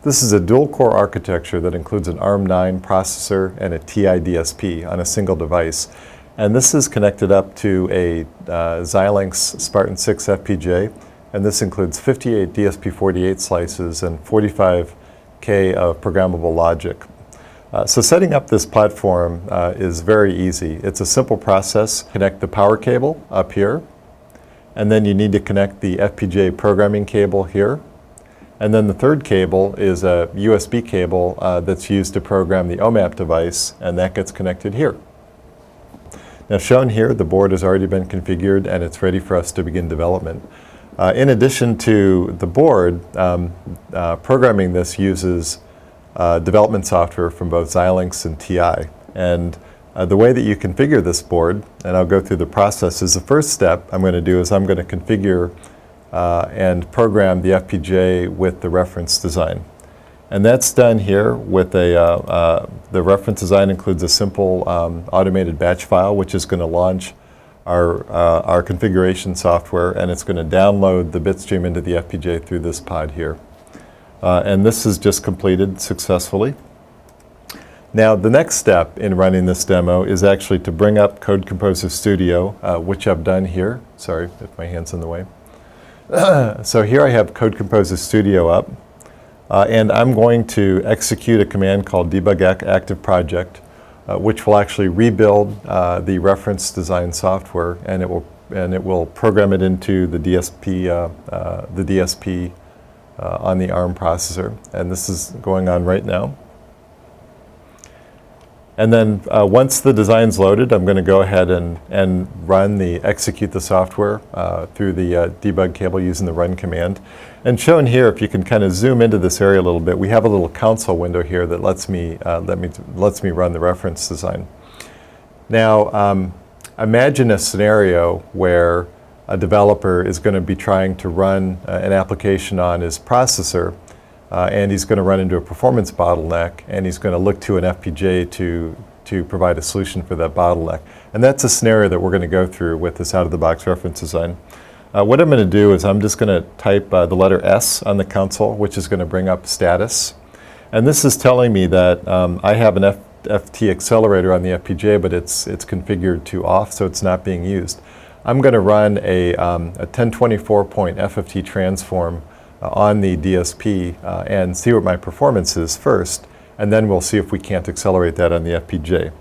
This is a dual-core architecture that includes an ARM9 processor and a TI DSP on a single device. And this is connected up to a Xilinx Spartan-6 FPGA, and this includes 58 DSP48 slices and 45K of programmable logic. So setting up this platform is very easy. It's a simple process. Connect the power cable up here, and then you need to connect the FPGA programming cable here. And then the third cable is a USB cable that's used to program the OMAP device, and that gets connected here. Now shown here, the board has already been configured and it's ready for us to begin development. In addition to the board, programming this uses development software from both Xilinx and TI. And the way that you configure this board, and I'll go through the process, is the first step I'm going to do is I'm going to configure and program the FPGA with the reference design. And that's done here with the reference design includes a simple automated batch file, which is going to launch our configuration software, and it's going to download the bitstream into the FPGA through this pod here. And this is just completed successfully. Now the next step in running this demo is actually to bring up Code Composer Studio, which I've done here. Sorry if my hand's in the way. So here I have Code Composer Studio up, and I'm going to execute a command called debug active project, which will actually rebuild the reference design software, and it will program it into the DSP on the ARM processor, and this is going on right now. And then once the design's loaded, I'm going to go ahead and execute the software through the debug cable using the run command. And shown here, if you can kind of zoom into this area a little bit, we have a little console window here that lets me run the reference design. Now, imagine a scenario where a developer is going to be trying to run an application on his processor, and he's going to run into a performance bottleneck, and he's going to look to an FPGA to provide a solution for that bottleneck. And that's a scenario that we're going to go through with this out-of-the-box reference design. What I'm going to do is I'm just going to type the letter S on the console, which is going to bring up status. And this is telling me that I have an FT accelerator on the FPGA, but it's configured to off, so it's not being used. I'm going to run a 1024-point FFT transform on the DSP and see what my performance is first, and then we'll see if we can't accelerate that on the FPGA.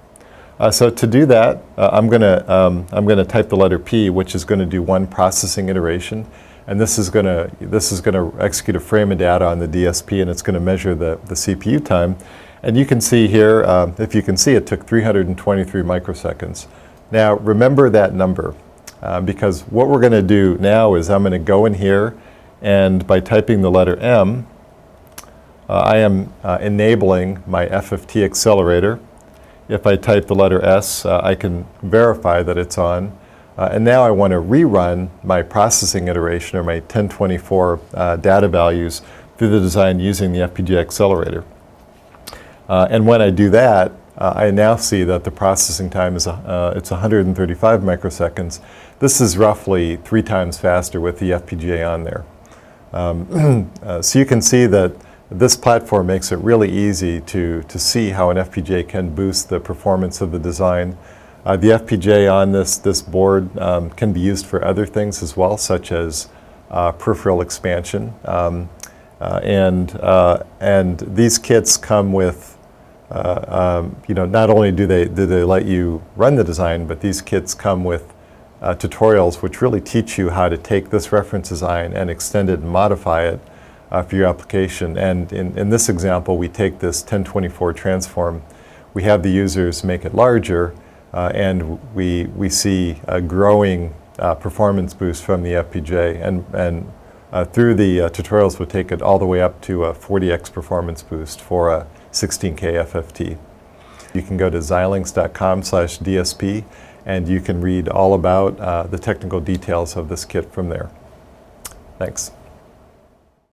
So to do that, I'm going to type the letter P, which is going to do one processing iteration, and this is going to execute a frame of data on the DSP, and it's going to measure the CPU time. And you can see here, if you can see, it took 323 microseconds. Now remember that number, because what we're going to do now is I'm going to go in here, and by typing the letter M, I am enabling my FFT accelerator. If I type the letter S, I can verify that it's on. And now I want to rerun my processing iteration, or my 1024 data values, through the design using the FPGA accelerator. And when I do that, I now see that the processing time is it's 135 microseconds. This is roughly 3 times faster with the FPGA on there. So you can see that this platform makes it really easy to see how an FPGA can boost the performance of the design. The FPGA on this board can be used for other things as well, such as peripheral expansion. And these kits come with, not only do they let you run the design, but these kits come with tutorials which really teach you how to take this reference design and extend it and modify it for your application. And in this example, we take this 1024 transform, we have the users make it larger, and we see a growing performance boost from the FPGA. And through the tutorials, we'll take it all the way up to a 40x performance boost for a 16K FFT. You can go to xilinx.com/DSP, and you can read all about the technical details of this kit from there. Thanks.